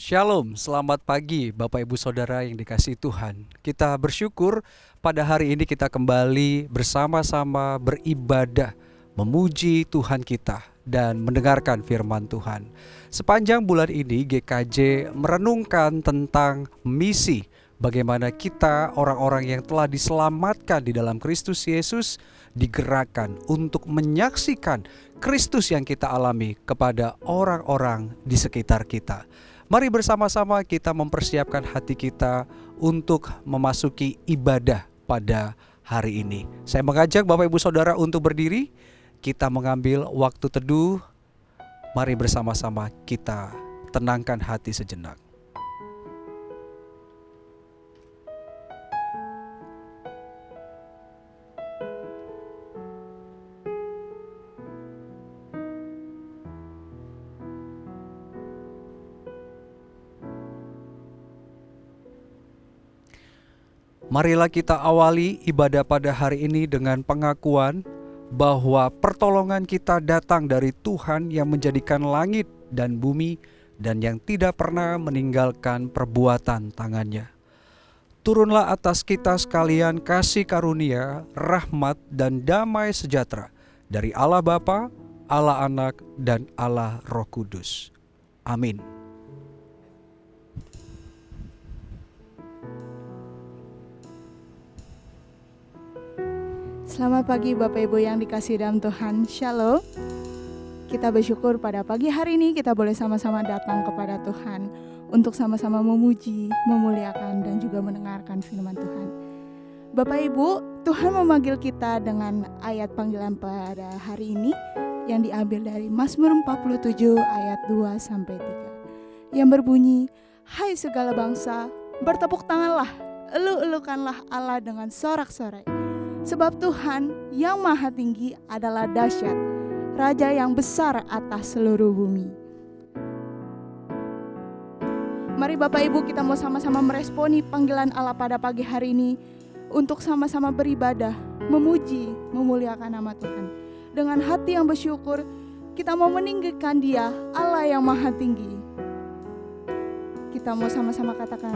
Shalom, selamat pagi Bapak Ibu Saudara yang dikasihi Tuhan. Kita bersyukur pada hari ini kita kembali bersama-sama beribadah, memuji Tuhan kita dan mendengarkan firman Tuhan. Sepanjang bulan ini GKJ merenungkan tentang misi, bagaimana kita orang-orang yang telah diselamatkan di dalam Kristus Yesus digerakkan untuk menyaksikan Kristus yang kita alami kepada orang-orang di sekitar kita. Mari bersama-sama kita mempersiapkan hati kita untuk memasuki ibadah pada hari ini. Saya mengajak Bapak Ibu Saudara untuk berdiri. Kita mengambil waktu teduh. Mari bersama-sama kita tenangkan hati sejenak. Marilah kita awali ibadah pada hari ini dengan pengakuan bahwa pertolongan kita datang dari Tuhan yang menjadikan langit dan bumi dan yang tidak pernah meninggalkan perbuatan tangannya. Turunlah atas kita sekalian kasih karunia, rahmat dan damai sejahtera dari Allah Bapa, Allah Anak dan Allah Roh Kudus. Amin. Selamat pagi Bapak Ibu yang dikasihi dalam Tuhan. Shalom. Kita bersyukur pada pagi hari ini kita boleh sama-sama datang kepada Tuhan untuk sama-sama memuji, memuliakan dan juga mendengarkan firman Tuhan. Bapak Ibu, Tuhan memanggil kita dengan ayat panggilan pada hari ini yang diambil dari Mazmur 47 ayat 2 sampai 3 yang berbunyi, "Hai segala bangsa, bertepuk tanganlah, elu-elukanlah Allah dengan sorak-sorai. Sebab Tuhan yang maha tinggi adalah dahsyat, Raja yang besar atas seluruh bumi." Mari Bapak Ibu kita mau sama-sama meresponi panggilan Allah pada pagi hari ini untuk sama-sama beribadah, memuji, memuliakan nama Tuhan. Dengan hati yang bersyukur, kita mau meninggikan Dia, Allah yang maha tinggi. Kita mau sama-sama katakan,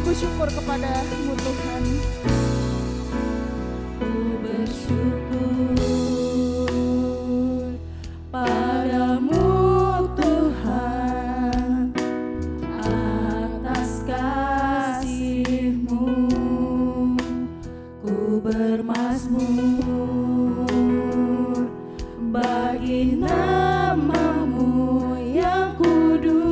bersyukur kepadamu Tuhan. Ku bersyukur padamu Tuhan atas kasih-Mu. Ku bermazmur bagi nama-Mu yang kudus.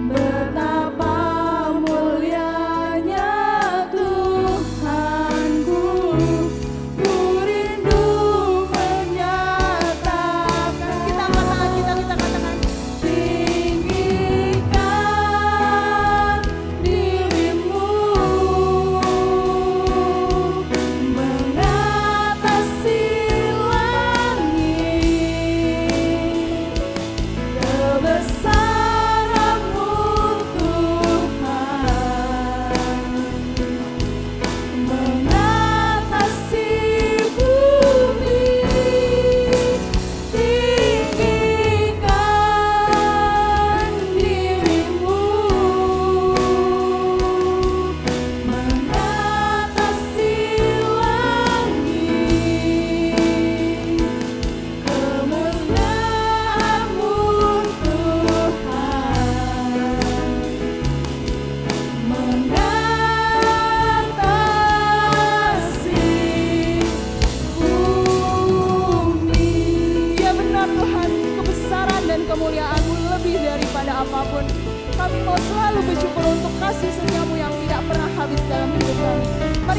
Betapa mulianya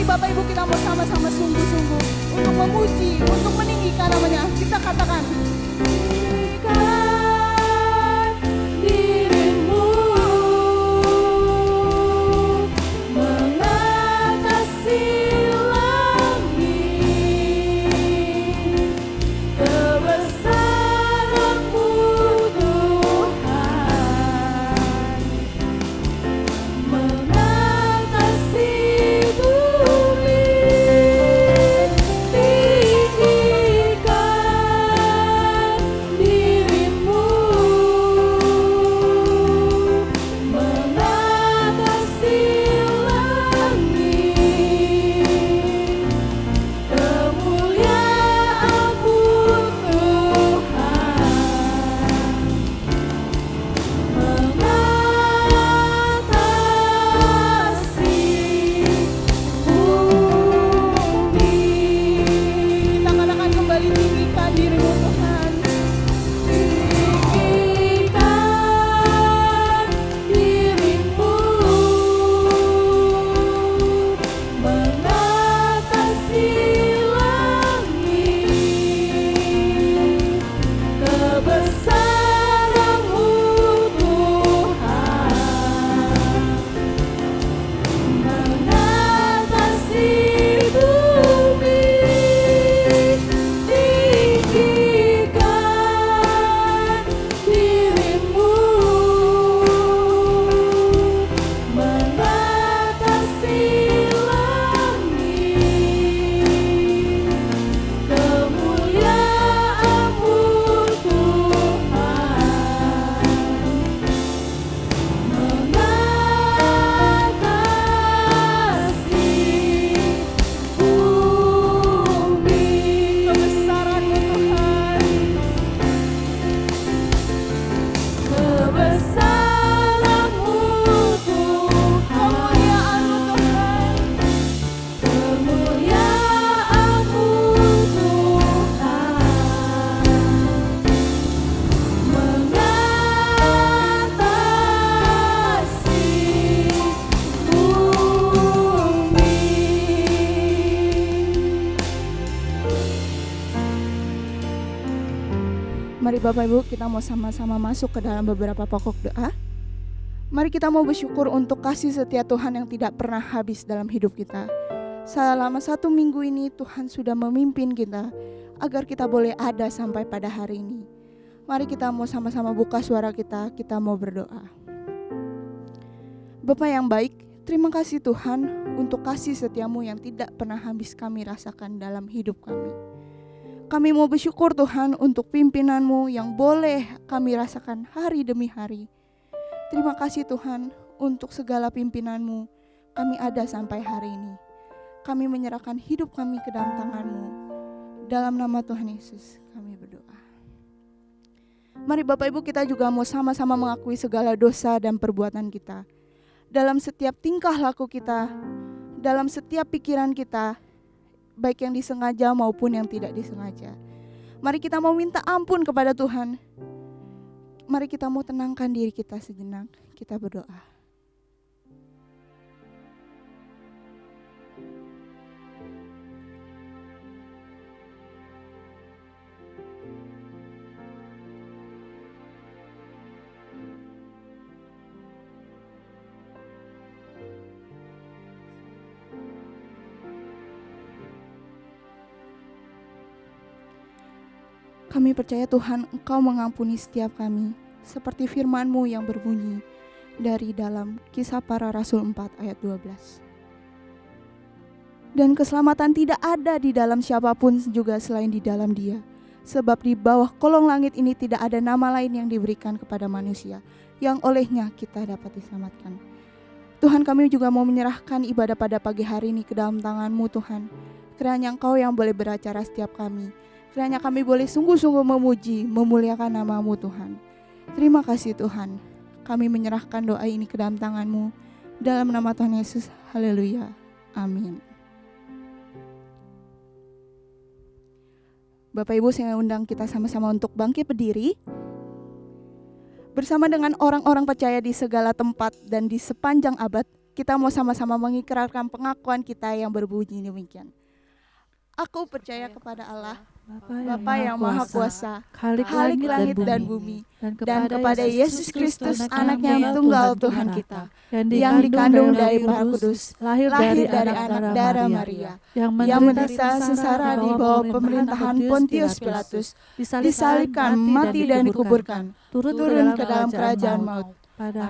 Bapak Ibu kita mau sama-sama sungguh-sungguh untuk memuji, untuk meninggikan namanya. Kita katakan, tinggikan dirimu mengatasi langit, kebesaran-Mu Tuhan mengatasi bumi. Tinggikan dirimu mengatasi langit, kemuliaan-Mu Tuhan mengatasi bumi. Kita katakan kembali, tinggikan dirimu Tuhan. Tinggikan dirimu mengatasi langit, kebesaran-Mu Tuhan mengatasi bumi. Tinggikan dirimu mengatasi langit, kemuliaan-Mu Mari Bapak Ibu kita mau sama-sama masuk ke dalam beberapa pokok doa. Mari kita mau bersyukur untuk kasih setia Tuhan yang tidak pernah habis dalam hidup kita. Selama 1 minggu ini Tuhan sudah memimpin kita agar kita boleh ada sampai pada hari ini. Mari kita mau sama-sama buka suara kita mau berdoa. Bapa yang baik, terima kasih Tuhan untuk kasih setia-Mu yang tidak pernah habis kami rasakan dalam hidup kami. Kami mau bersyukur Tuhan untuk pimpinan-Mu yang boleh kami rasakan hari demi hari. Terima kasih Tuhan untuk segala pimpinan-Mu. Kami ada sampai hari ini. Kami menyerahkan hidup kami ke dalam tangan-Mu. Dalam nama Tuhan Yesus kami berdoa. Mari Bapak Ibu kita juga mau sama-sama mengakui segala dosa dan perbuatan kita. Dalam setiap tingkah laku kita, dalam setiap pikiran kita, baik yang disengaja maupun yang tidak disengaja. Mari kita mau minta ampun kepada Tuhan. Mari kita mau tenangkan diri kita sejenak. Kita berdoa. Kami percaya Tuhan, Engkau mengampuni setiap kami, seperti firman-Mu yang berbunyi dari dalam Kisah Para Rasul 4 ayat 12. Dan keselamatan tidak ada di dalam siapapun juga selain di dalam Dia, sebab di bawah kolong langit ini tidak ada nama lain yang diberikan kepada manusia, yang olehnya kita dapat diselamatkan. Tuhan, kami juga mau menyerahkan ibadah pada pagi hari ini ke dalam tangan-Mu Tuhan. Kiranya Engkau yang boleh beracara setiap kami. Kiranya kami boleh sungguh-sungguh memuji, memuliakan nama-Mu Tuhan. Terima kasih Tuhan. Kami menyerahkan doa ini ke dalam tangan-Mu. Dalam nama Tuhan Yesus, haleluya. Amin. Bapak Ibu, saya undang kita sama-sama untuk bangkit berdiri. Bersama dengan orang-orang percaya di segala tempat dan di sepanjang abad, kita mau sama-sama mengikrarkan pengakuan kita yang berbunyi demikian. Aku percaya kepada Allah, Bapa yang Maha Kuasa, Khalik langit dan bumi, dan kepada Yesus Kristus, anaknya yang tunggal Tuhan kita, yang dikandung dari Roh Kudus, lahir dari anak darah Maria, yang menderita sengsara di bawah pemerintahan Pontius Pilatus, disalibkan, mati dan dikuburkan, turun ke dalam kerajaan maut.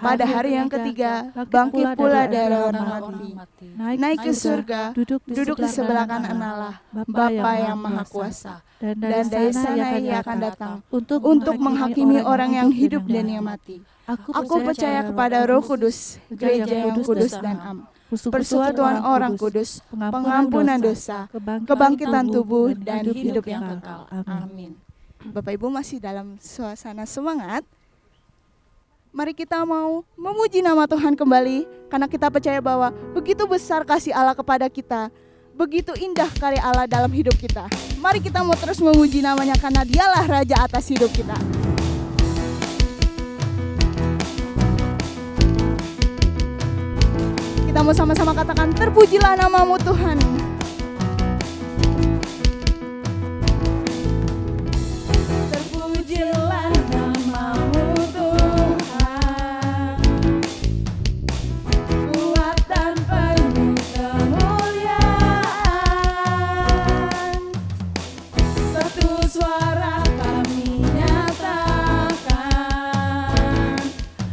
Pada hari yang ketiga, bangkit pula dari orang mati, naik ke surga, duduk di sebelah kanan Allah, Bapa yang Maha Kuasa. Dan dari sana Ia akan datang untuk menghakimi orang yang hidup dan yang mati. Aku percaya kepada Roh Kudus, gereja yang kudus dan am, persekutuan orang kudus, pengampunan dosa, kebangkitan tubuh, dan hidup yang kekal. Amin. Bapak Ibu masih dalam suasana semangat. Mari kita mau memuji nama Tuhan kembali, karena kita percaya bahwa begitu besar kasih Allah kepada kita, begitu indah karya Allah dalam hidup kita. Mari kita mau terus memuji namanya, karena Dialah Raja atas hidup kita. Kita mau sama-sama katakan, terpujilah namamu Tuhan. Terpujilah namamu Tuhan, kuat dan penuh kemuliaan. Satu suara kami nyatakan,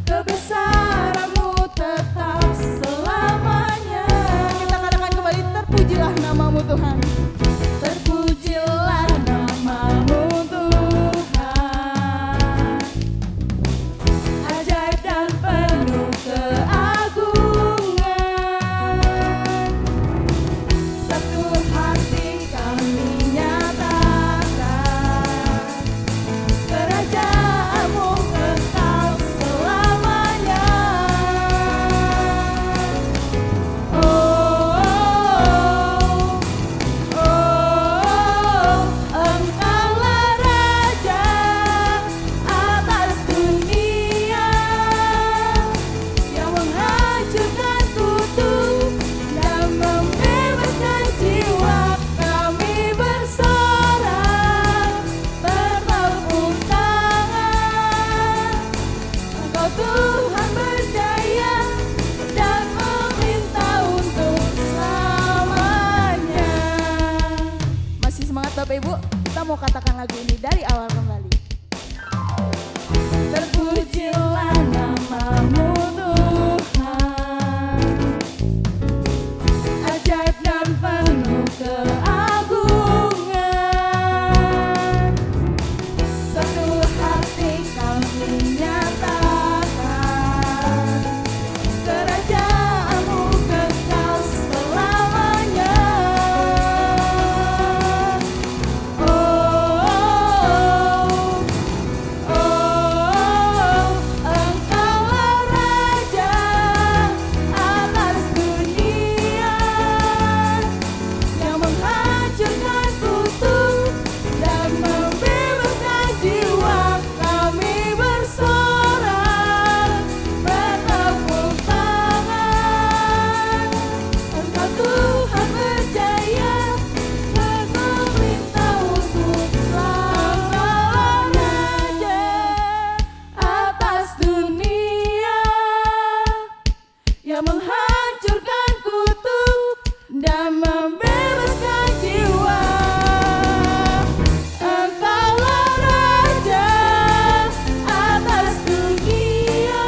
kebesaran-Mu tetap selamanya. Kita katakan kembali, terpujilah namamu Tuhan. Terpujilah namamu Tuhan, ajaib dan penuh keagungan. Satu hati kami nyatakan, kerajaan-Mu kekal selamanya. Engkaulah Raja atas dunia, yang menghancurkan kutuk dan membebaskan jiwa. Kami bersorak, bertepuk tangan. Engkau Tuhan berjaya dan meminta untuk selamanya. Masih semangat Bapak Ibu? Kita mau katakan lagu ini dari awal kembali. Terpujilah namamu Tuhan, ajaib dan penuh keagungan. Satu hati kami nyatakan, kerajaan-Mu kekal selamanya. Engkaulah Raja atas dunia, yang menghancurkan kutuk dan membebaskan jiwa. Kami bersorak, bertepuk tangan. Engkau Tuhan berjaya dan meminta untuk selamanya. Atas dunia, yang menghancurkan kutuk dan membebaskan jiwa. Engkaulah Raja atas dunia,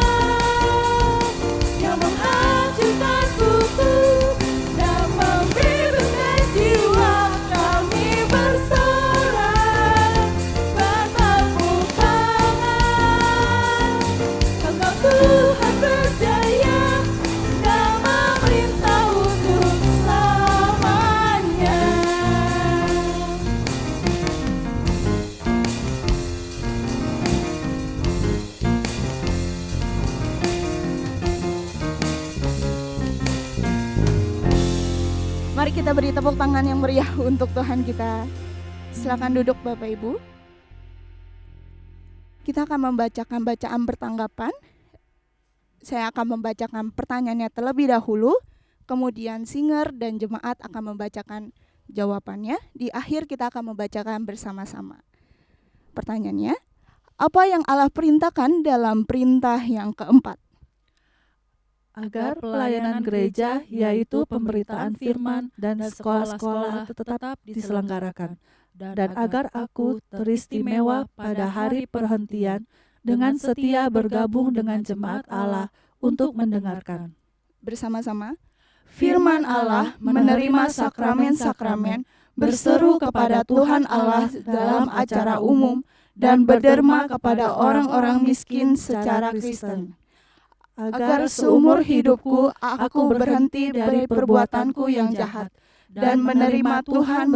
yang menghancurkan kutuk dan membebaskan jiwa. Kami bersorak, bertepuk tangan. Engkau Tuhan berjaya dan memerintah untuk selamanya. Mari kita beri tepuk tangan yang meriah untuk Tuhan kita. Silakan duduk Bapak Ibu. Kita akan membacakan bacaan bertanggapan saya akan membacakan pertanyaannya terlebih dahulu, kemudian singer dan jemaat akan membacakan jawabannya. Di akhir kita akan membacakan bersama-sama. Pertanyaannya, apa yang Allah perintahkan dalam perintah yang keempat? Agar pelayanan gereja, yaitu pemberitaan firman dan sekolah-sekolah tetap diselenggarakan, dan agar aku teristimewa pada hari perhentian dengan setia bergabung dengan jemaat Allah untuk mendengarkan. Bersama-sama, firman Allah menerima sakramen-sakramen, berseru kepada Tuhan Allah dalam acara umum, dan berderma kepada orang-orang miskin secara Kristen. Agar seumur hidupku aku berhenti dari perbuatanku yang jahat dan menerima Tuhan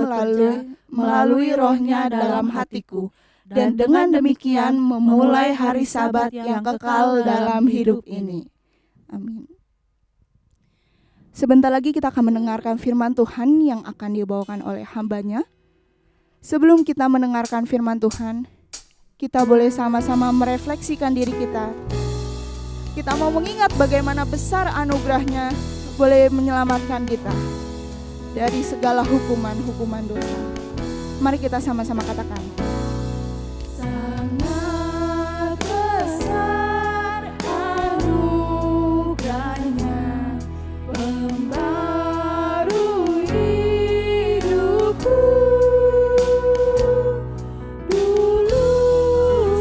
melalui rohnya dalam hatiku, dan dengan demikian memulai hari Sabat yang kekal dalam hidup ini. Amin. Sebentar lagi kita akan mendengarkan firman Tuhan yang akan dibawakan oleh hambanya. Sebelum kita mendengarkan firman Tuhan, kita boleh sama-sama merefleksikan diri kita. Kita mau mengingat bagaimana besar anugerahnya boleh menyelamatkan kita dari segala hukuman dosa. Mari kita sama-sama katakan. Sangat besar anugerahnya, membarui hidupku. Dulu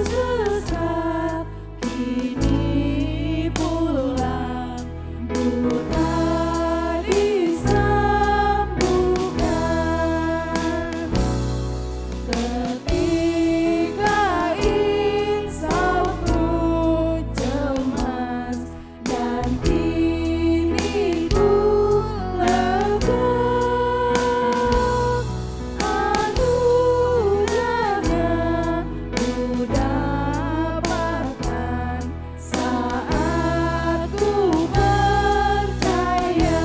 sesat, kini pulang, buta disembuhkan. Ketika insafku cemas dan kini ku lega, anugerahnya ku dapatkan saat ku percaya.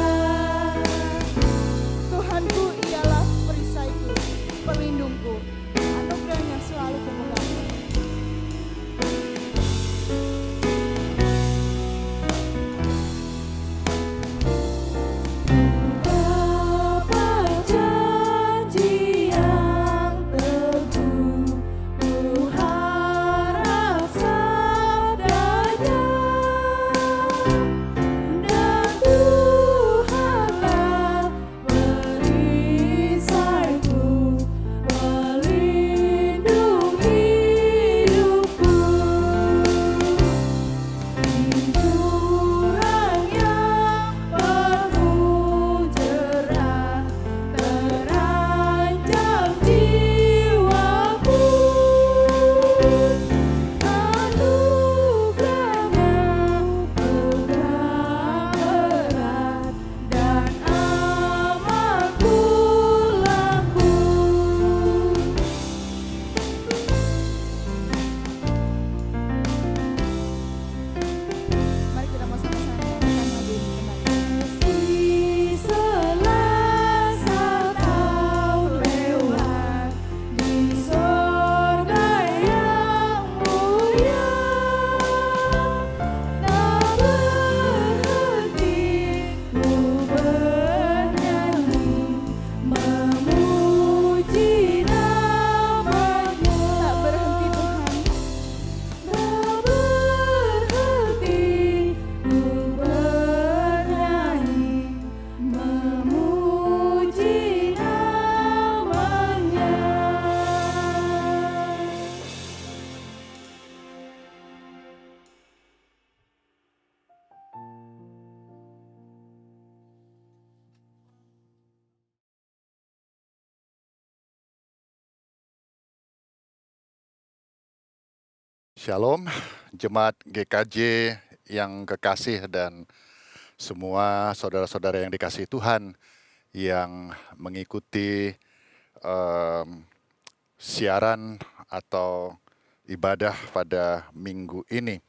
Tuhanku ialah perisaiku, pelindungku, anugerahnya selalu kupegang. Dapat janji yang teguh, ku harap sabdanya, dan Tuhanlah perisaiku, pelindung hidupku. Jurang yang penuh jerat terancam jiwaku, anugerahnya pegang erat dan amat ku laku. Mari kita mau sama-sama nyanyikan lagu ini kembali. Selasa tahun lewat di sorga yang mulia, tak berhenti ku bernyanyi, memuji namanya. Tak berhenti Tuhan, tak berhenti ku bernyanyi, memuji namanya. Shalom, jemaat GKJ yang kekasih dan semua saudara-saudara yang dikasihi Tuhan yang mengikuti siaran atau ibadah pada minggu ini.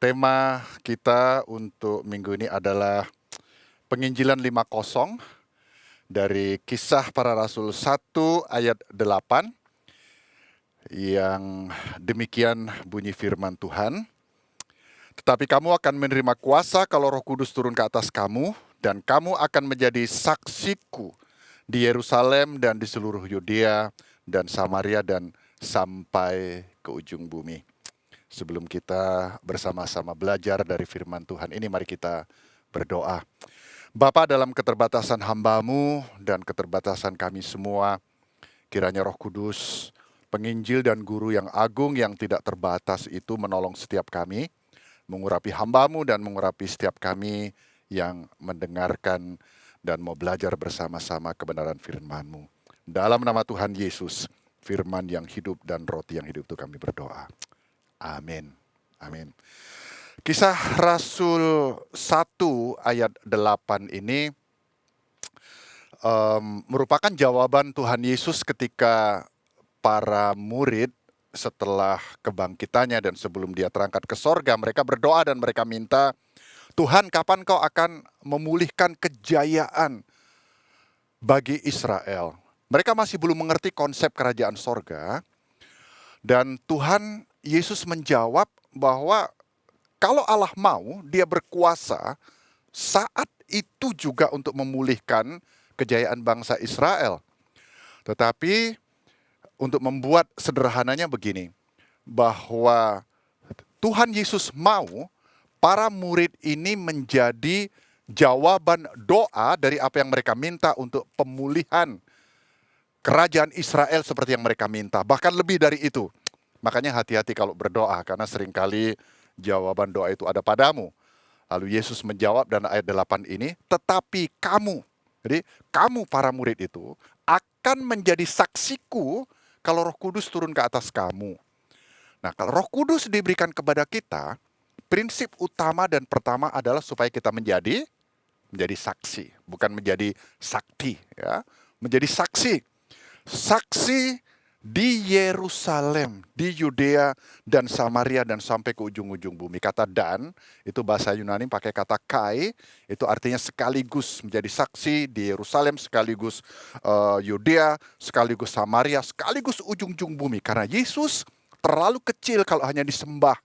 Tema kita untuk minggu ini adalah Penginjilan 50 dari Kisah Para Rasul 1 ayat 8. Yang demikian bunyi firman Tuhan. Tetapi kamu akan menerima kuasa kalau Roh Kudus turun ke atas kamu, dan kamu akan menjadi saksiku di Yerusalem dan di seluruh Yudea dan Samaria dan sampai ke ujung bumi. Sebelum kita bersama-sama belajar dari firman Tuhan ini, mari kita berdoa. Bapa, dalam keterbatasan hamba-Mu dan keterbatasan kami semua, kiranya Roh Kudus, penginjil dan guru yang agung yang tidak terbatas itu menolong setiap kami, mengurapi hamba-Mu dan mengurapi setiap kami yang mendengarkan dan mau belajar bersama-sama kebenaran firman-Mu. Dalam nama Tuhan Yesus, firman yang hidup dan roti yang hidup itu kami berdoa. Amin. Amin. Kisah Rasul 1 ayat 8 ini merupakan jawaban Tuhan Yesus ketika para murid setelah kebangkitannya dan sebelum dia terangkat ke sorga, mereka berdoa dan mereka minta, Tuhan, kapan kau akan memulihkan kejayaan bagi Israel? Mereka masih belum mengerti konsep kerajaan sorga, dan Tuhan Yesus menjawab bahwa kalau Allah mau, dia berkuasa saat itu juga untuk memulihkan kejayaan bangsa Israel. Tetapi untuk membuat sederhananya begini, bahwa Tuhan Yesus mau para murid ini menjadi jawaban doa dari apa yang mereka minta untuk pemulihan kerajaan Israel seperti yang mereka minta. Bahkan lebih dari itu. Makanya hati-hati kalau berdoa, karena seringkali jawaban doa itu ada padamu. Lalu Yesus menjawab dan ayat 8 ini, tetapi kamu, jadi kamu para murid itu akan menjadi saksiku kalau Roh Kudus turun ke atas kamu. Nah, kalau Roh Kudus diberikan kepada kita, prinsip utama dan pertama adalah supaya kita menjadi saksi, bukan menjadi sakti, ya. Menjadi saksi. Saksi di Yerusalem, di Yudea dan Samaria dan sampai ke ujung-ujung bumi. Kata dan, itu bahasa Yunani pakai kata kai, itu artinya sekaligus menjadi saksi di Yerusalem, sekaligus Yudea, sekaligus Samaria, sekaligus ujung-ujung bumi. Karena Yesus terlalu kecil kalau hanya disembah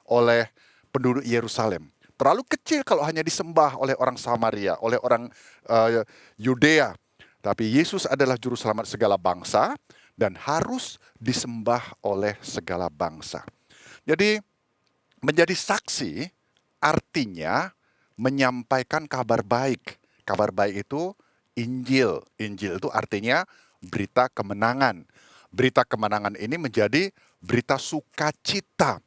oleh penduduk Yerusalem. Terlalu kecil kalau hanya disembah oleh orang Samaria, oleh orang Yudea. Tapi Yesus adalah juru selamat segala bangsa, dan harus disembah oleh segala bangsa. Jadi menjadi saksi artinya menyampaikan kabar baik. Kabar baik itu Injil. Injil itu artinya berita kemenangan. Berita kemenangan ini menjadi berita sukacita.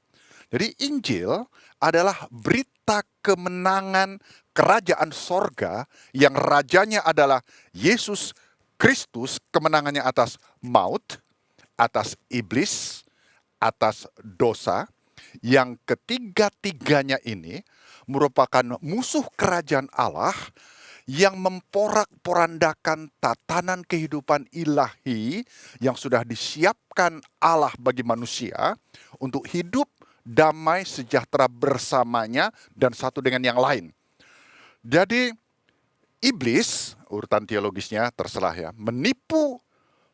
Jadi Injil adalah berita kemenangan kerajaan sorga yang rajanya adalah Yesus Kristus, kemenangannya atas maut, atas iblis, atas dosa, yang ketiga-tiganya ini merupakan musuh kerajaan Allah yang memporak-porandakan tatanan kehidupan ilahi yang sudah disiapkan Allah bagi manusia untuk hidup damai sejahtera bersamanya dan satu dengan yang lain. Jadi iblis, urutan teologisnya terserah ya, menipu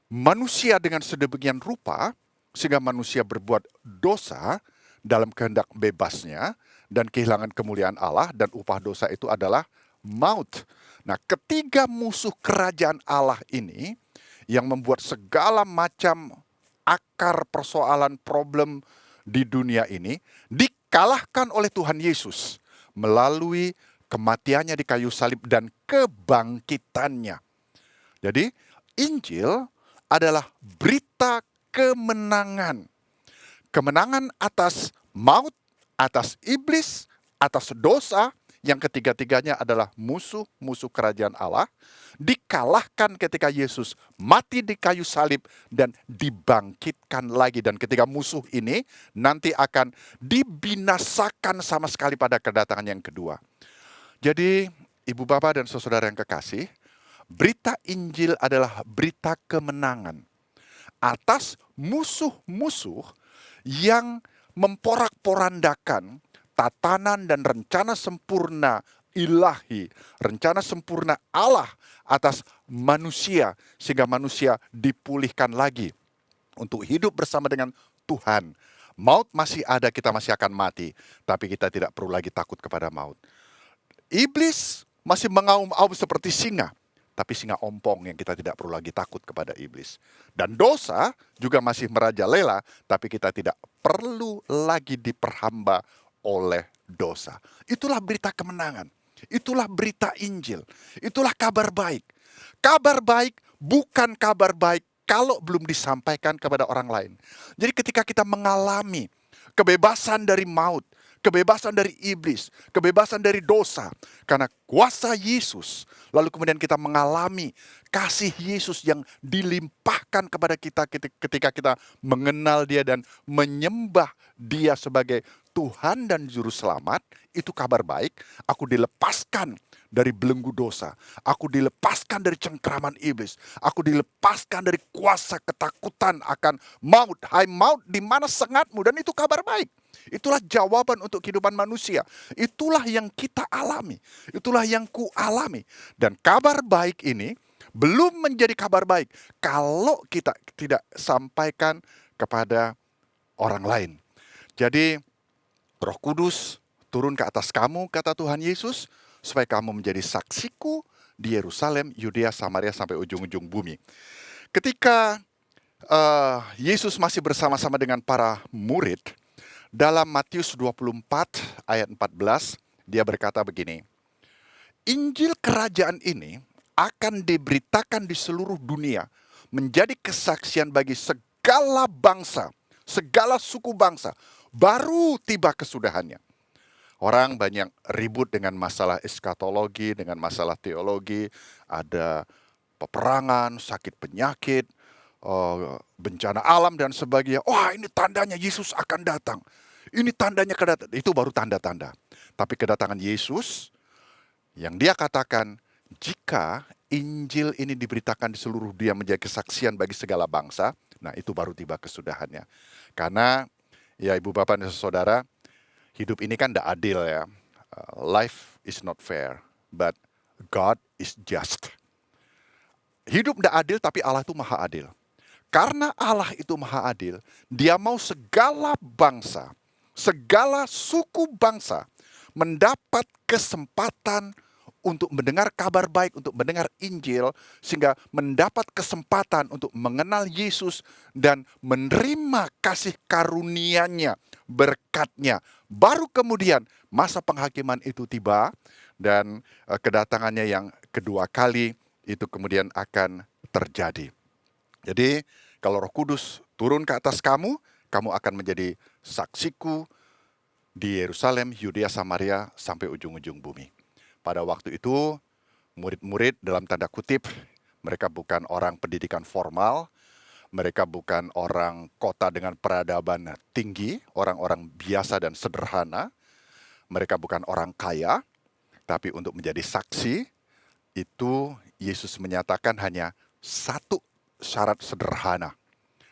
manusia dengan sedemikian rupa sehingga manusia berbuat dosa dalam kehendak bebasnya dan kehilangan kemuliaan Allah, dan upah dosa itu adalah maut. Nah, ketiga musuh kerajaan Allah ini yang membuat segala macam akar persoalan problem di dunia ini dikalahkan oleh Tuhan Yesus melalui kematiannya di kayu salib dan kebangkitannya. Jadi Injil adalah berita kemenangan. Kemenangan atas maut, atas iblis, atas dosa, yang ketiga-tiganya adalah musuh-musuh kerajaan Allah, dikalahkan ketika Yesus mati di kayu salib dan dibangkitkan lagi. Dan ketika musuh ini nanti akan dibinasakan sama sekali pada kedatangan yang kedua. Jadi, ibu bapak dan saudara yang kekasih, berita Injil adalah berita kemenangan atas musuh-musuh yang memporak-porandakan tatanan dan rencana sempurna ilahi, rencana sempurna Allah atas manusia, sehingga manusia dipulihkan lagi untuk hidup bersama dengan Tuhan, Maut masih ada, kita masih akan mati, tapi kita tidak perlu lagi takut kepada maut. Iblis masih mengaum-aum seperti singa, tapi singa ompong yang kita tidak perlu lagi takut kepada iblis. Dan dosa juga masih merajalela, tapi kita tidak perlu lagi diperhamba oleh dosa. Itulah berita kemenangan. Itulah berita Injil. Itulah kabar baik. Kabar baik bukan kabar baik kalau belum disampaikan kepada orang lain. Jadi ketika kita mengalami kebebasan dari maut, kebebasan dari iblis, kebebasan dari dosa, karena kuasa Yesus, lalu kemudian kita mengalami kasih Yesus yang dilimpahkan kepada kita ketika kita mengenal Dia dan menyembah Dia sebagai Tuhan dan Juru Selamat, itu kabar baik. Aku dilepaskan dari belenggu dosa. Aku dilepaskan dari cengkraman iblis. Aku dilepaskan dari kuasa ketakutan akan maut. Hai maut, di mana sengatmu? Dan itu kabar baik. Itulah jawaban untuk kehidupan manusia. Itulah yang kita alami. Itulah yang ku alami. Dan kabar baik ini belum menjadi kabar baik kalau kita tidak sampaikan kepada orang lain. Jadi Roh Kudus turun ke atas kamu, kata Tuhan Yesus, supaya kamu menjadi saksiku di Yerusalem, Yudea, Samaria, sampai ujung-ujung bumi. Ketika Yesus masih bersama-sama dengan para murid, dalam Matius 24 ayat 14, dia berkata begini, Injil kerajaan ini akan diberitakan di seluruh dunia, menjadi kesaksian bagi segala bangsa, segala suku bangsa, baru tiba kesudahannya. Orang banyak ribut dengan masalah eskatologi, dengan masalah teologi, ada peperangan, sakit penyakit, bencana alam dan sebagainya. Wah, ini tandanya Yesus akan datang. Ini tandanya kedatangan. Itu baru tanda-tanda. Tapi kedatangan Yesus, yang dia katakan, jika Injil ini diberitakan di seluruh dunia menjadi kesaksian bagi segala bangsa, nah itu baru tiba kesudahannya. Karena, ya ibu bapak dan saudara, hidup ini kan tidak adil ya. Life is not fair, but God is just. Hidup tidak adil, tapi Allah itu maha adil. Karena Allah itu maha adil, Dia mau segala bangsa, segala suku bangsa mendapat kesempatan untuk mendengar kabar baik, untuk mendengar Injil, sehingga mendapat kesempatan untuk mengenal Yesus dan menerima kasih karunia-Nya, berkat-Nya. Baru kemudian masa penghakiman itu tiba dan kedatangannya yang kedua kali itu kemudian akan terjadi. Jadi kalau Roh Kudus turun ke atas kamu, kamu akan menjadi saksiku di Yerusalem, Yudea, Samaria, sampai ujung-ujung bumi. Pada waktu itu, murid-murid dalam tanda kutip, mereka bukan orang pendidikan formal, mereka bukan orang kota dengan peradaban tinggi, orang-orang biasa dan sederhana, mereka bukan orang kaya, tapi untuk menjadi saksi, itu Yesus menyatakan hanya satu syarat sederhana.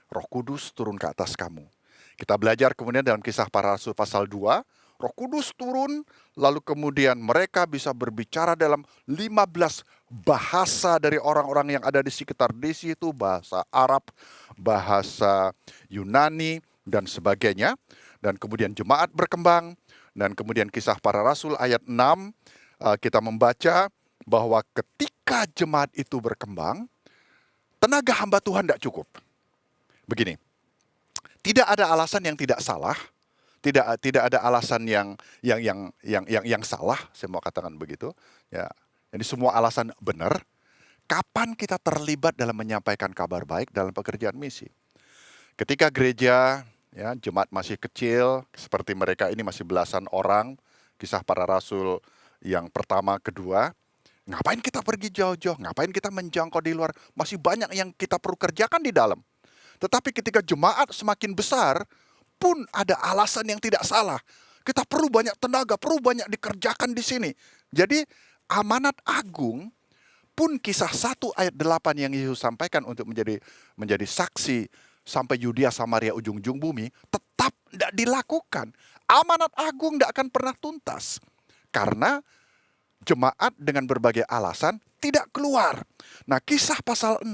Roh Kudus turun ke atas kamu. Kita belajar kemudian dalam Kisah Para Rasul pasal 2, Roh Kudus turun, lalu kemudian mereka bisa berbicara dalam 15 bahasa dari orang-orang yang ada di sekitar di situ, bahasa Arab, bahasa Yunani, dan sebagainya. Dan kemudian jemaat berkembang, dan kemudian Kisah Para Rasul ayat 6, kita membaca bahwa ketika jemaat itu berkembang, tenaga hamba Tuhan tidak cukup. Begini, tidak ada alasan yang tidak salah, tidak ada alasan yang salah, saya mau katakan begitu. Ya, jadi semua alasan benar. Kapan kita terlibat dalam menyampaikan kabar baik dalam pekerjaan misi? Ketika gereja, ya, jemaat masih kecil, seperti mereka ini masih belasan orang, Kisah Para Rasul yang pertama, kedua, ngapain kita pergi jauh-jauh? Ngapain kita menjangkau di luar? Masih banyak yang kita perlu kerjakan di dalam. Tetapi ketika jemaat semakin besar, pun ada alasan yang tidak salah. Kita perlu banyak tenaga, perlu banyak dikerjakan di sini. Jadi amanat agung pun Kisah 1 ayat 8 yang Yesus sampaikan untuk menjadi saksi sampai Yudea, Samaria, ujung-ujung bumi, tetap tidak dilakukan. Amanat agung tidak akan pernah tuntas. Karena jemaat dengan berbagai alasan tidak keluar. Nah, Kisah pasal 6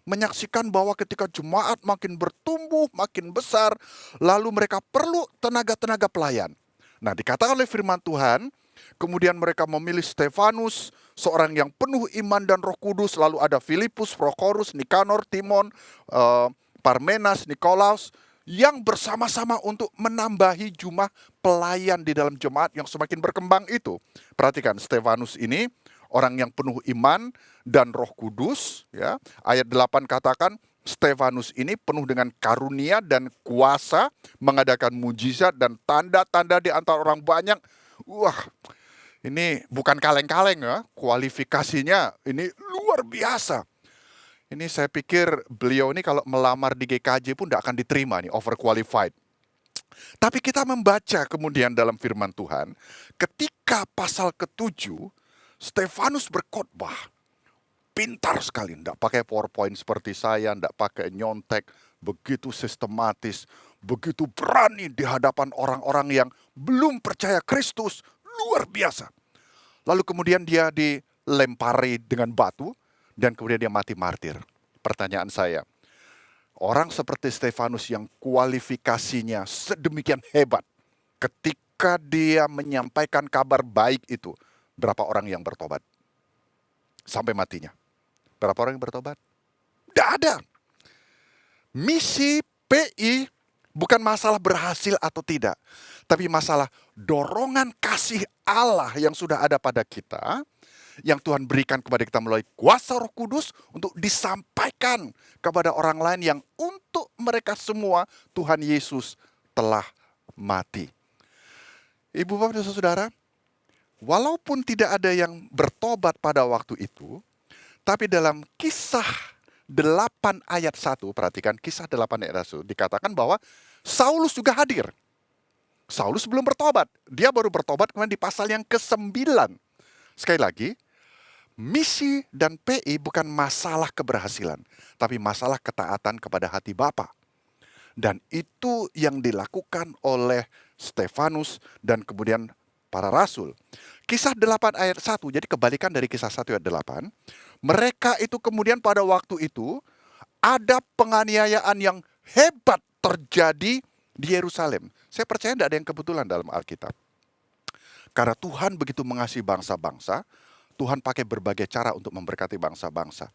menyaksikan bahwa ketika jemaat makin bertumbuh, makin besar, lalu mereka perlu tenaga-tenaga pelayan. Nah, dikatakan oleh firman Tuhan, kemudian mereka memilih Stefanus, seorang yang penuh iman dan Roh Kudus, lalu ada Filipus, Prokorus, Nikanor, Timon, Parmenas, Nikolaus, yang bersama-sama untuk menambahi jumlah pelayan di dalam jemaat yang semakin berkembang itu. Perhatikan, Stefanus ini orang yang penuh iman dan Roh Kudus, ya. Ayat 8 katakan, Stefanus ini penuh dengan karunia dan kuasa, mengadakan mujizat dan tanda-tanda di antara orang banyak. Wah, ini bukan kaleng-kaleng ya, kualifikasinya ini luar biasa. Ini saya pikir beliau ini kalau melamar di GKJ pun tidak akan diterima nih, overqualified. Tapi kita membaca kemudian dalam firman Tuhan, ketika pasal ke-7, Stefanus berkhotbah. Pintar sekali, tidak pakai PowerPoint seperti saya, tidak pakai nyontek, begitu sistematis, begitu berani di hadapan orang-orang yang belum percaya Kristus, luar biasa. Lalu kemudian dia dilempari dengan batu, dan kemudian dia mati martir. Pertanyaan saya, orang seperti Stefanus yang kualifikasinya sedemikian hebat, ketika dia menyampaikan kabar baik itu, berapa orang yang bertobat? Sampai matinya. Berapa orang yang bertobat? Tidak ada. Misi PI bukan masalah berhasil atau tidak, tapi masalah dorongan kasih Allah yang sudah ada pada kita, yang Tuhan berikan kepada kita melalui kuasa Roh Kudus untuk disampaikan kepada orang lain yang untuk mereka semua Tuhan Yesus telah mati. Ibu bapak dan saudara, walaupun tidak ada yang bertobat pada waktu itu, tapi dalam Kisah 8 ayat 1, perhatikan Kisah 8 ayat 1, dikatakan bahwa Saulus juga hadir. Saulus belum bertobat, dia baru bertobat kemudian di pasal yang ke-9. Sekali lagi, misi dan PI bukan masalah keberhasilan, tapi masalah ketaatan kepada hati Bapa. Dan itu yang dilakukan oleh Stefanus dan kemudian para rasul. Kisah 8 ayat 1, jadi kebalikan dari Kisah 1 ayat 8. Mereka itu kemudian pada waktu itu ada penganiayaan yang hebat terjadi di Yerusalem. Saya percaya tidak ada yang kebetulan dalam Alkitab. Karena Tuhan begitu mengasihi bangsa-bangsa, Tuhan pakai berbagai cara untuk memberkati bangsa-bangsa.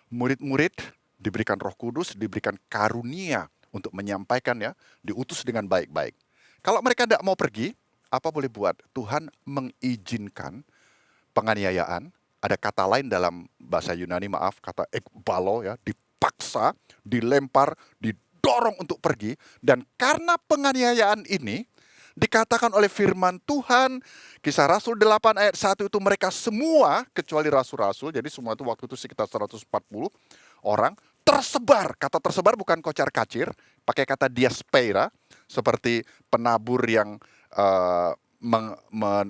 Murid-murid diberikan Roh Kudus, diberikan karunia untuk menyampaikan ya, diutus dengan baik-baik. Kalau mereka tidak mau pergi, apa boleh buat? Tuhan mengizinkan penganiayaan. Ada kata lain dalam bahasa Yunani, kata ekbalo ya, dipaksa, dilempar, didorong untuk pergi. Dan karena penganiayaan ini, dikatakan oleh firman Tuhan, Kisah Rasul 8 ayat 1 itu mereka semua, kecuali rasul-rasul, jadi semua itu waktu itu sekitar 140 orang, tersebar. Kata tersebar bukan kocar-kacir, pakai kata diaspora, seperti penabur yang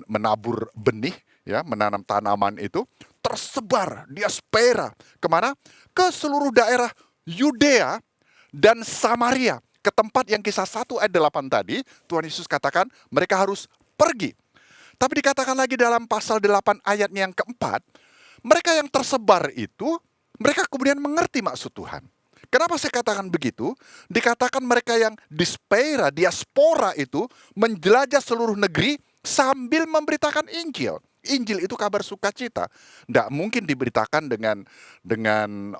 menabur benih, ya, menanam tanaman itu, tersebar diaspora. Kemana? Ke seluruh daerah Yudea dan Samaria. Ke tempat yang Kisah 1 ayat 8 tadi, Tuhan Yesus katakan mereka harus pergi. Tapi dikatakan lagi dalam pasal 8 ayatnya yang keempat, mereka yang tersebar itu, mereka kemudian mengerti maksud Tuhan. Kenapa saya katakan begitu? Dikatakan mereka yang diaspora itu, menjelajah seluruh negeri sambil memberitakan Injil. Injil itu kabar sukacita. Tidak mungkin diberitakan dengan dengan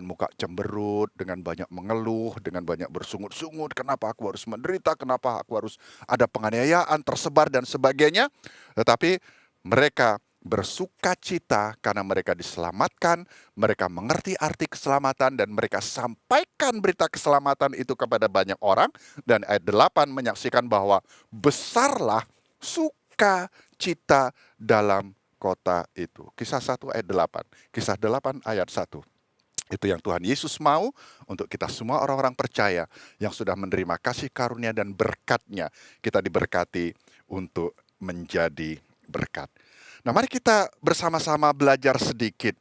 muka cemberut, dengan banyak mengeluh, dengan banyak bersungut-sungut. Kenapa aku harus menderita? Kenapa aku harus ada penganiayaan tersebar dan sebagainya? Tetapi mereka bersukacita karena mereka diselamatkan, mereka mengerti arti keselamatan dan mereka sampaikan berita keselamatan itu kepada banyak orang. Dan ayat 8 menyaksikan bahwa besarlah sukacita dalam kota itu. Kisah 1 ayat 8. Kisah 8 ayat 1. Itu yang Tuhan Yesus mau untuk kita semua orang-orang percaya yang sudah menerima kasih karunia dan berkat-Nya. Kita diberkati untuk menjadi berkat. Nah, mari kita bersama-sama belajar sedikit.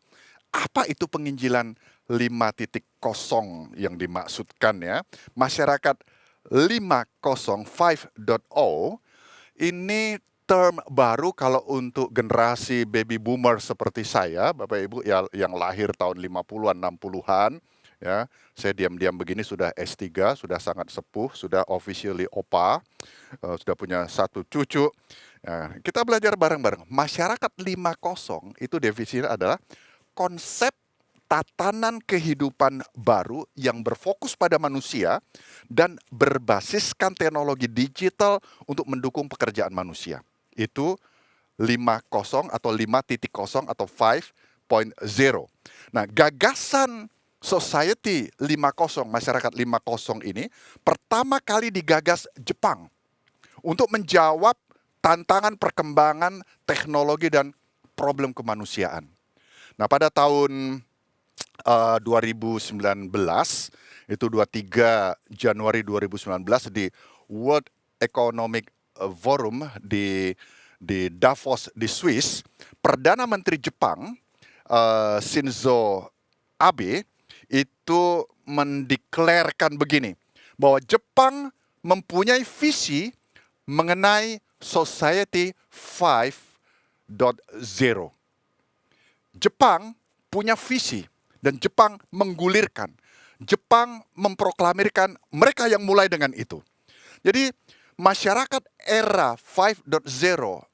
Apa itu penginjilan 5.0 yang dimaksudkan ya? Masyarakat 5.0 ini term baru kalau untuk generasi baby boomer seperti saya, Bapak Ibu yang lahir tahun 50-an, 60-an, ya. Saya diam-diam begini sudah S3, sudah sangat sepuh, sudah officially opa, sudah punya 1 cucu. Nah, kita belajar bareng-bareng. Masyarakat 50 itu definisinya adalah konsep tatanan kehidupan baru yang berfokus pada manusia dan berbasiskan teknologi digital untuk mendukung pekerjaan manusia. Itu 50 atau 5.0 atau 5.0. Nah, gagasan Society 50, masyarakat 50 ini pertama kali digagas Jepang untuk menjawab tantangan perkembangan teknologi dan problem kemanusiaan. Nah, pada tahun 2019, itu 23 Januari 2019 di World Economic Forum di Davos di Swiss, Perdana Menteri Jepang Shinzo Abe itu mendeklarkan begini, bahwa Jepang mempunyai visi mengenai Society 5.0. Jepang punya visi dan Jepang menggulirkan. Jepang memproklamirkan mereka yang mulai dengan itu. Jadi masyarakat era 5.0